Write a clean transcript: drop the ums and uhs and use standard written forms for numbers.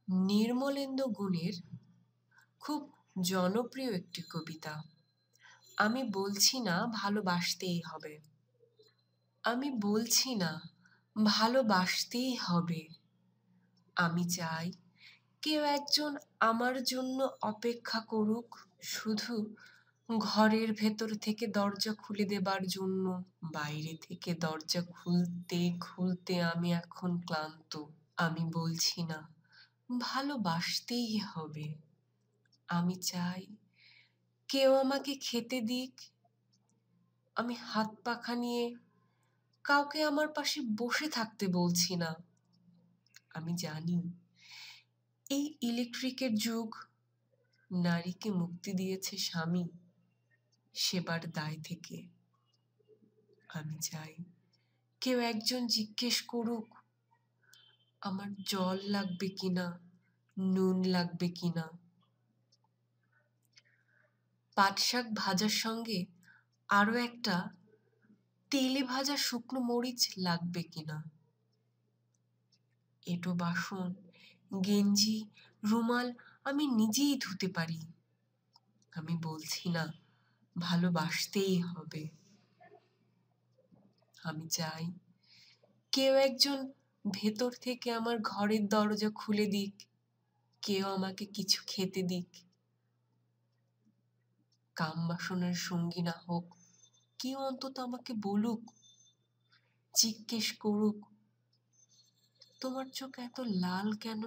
নির্মলেন্দু গুণের খুব জনপ্রিয় একটি কবিতা। আমি বলছি না ভালোবাসতেই হবে, আমি বলছি না ভালোবাসতেই হবে, আমি চাই কেউ একজন আমার জন্য অপেক্ষা করুক, শুধু ঘরের ভেতর থেকে দরজা খুলে দেবার জন্য। বাইরে থেকে দরজা খুলতে খুলতে আমি এখন ক্লান্ত। আমি বলছি না ভালোবাসতেই হবে, আমি চাই কেউ আমাকে খেতে দিক। আমি হাত পাখা নিয়ে কাউকে আমার পাশে বসে থাকতে বলছি না। আমি জানি এই ইলেকট্রিকের যুগ নারীকে মুক্তি দিয়েছে স্বামী সেবার দায় থেকে। আমি চাই কেউ একজন জিজ্ঞেস করুক আমার জল লাগবে কিনা, নুন লাগবে কিনা, পাট শাক ভাজার সঙ্গে আরো একটা তেলে ভাজা শুকনো মরিচ লাগবে কিনা। এঁটো বাসন, গেঞ্জি, রুমাল আমি নিজেই ধুতে পারি। আমি বলছি না ভালোবাসতেই হবে, আমি চাই কেউ একজন ভেতর থেকে আমার ঘরের দরজা খুলে দিক, কেউ আমাকে কিছু খেতে দিক। কাম বাসনের সঙ্গী না হোক, কেউ অন্তত আমাকে বলুক, জিজ্ঞেস করুক তোমার চোখ এত লাল কেন।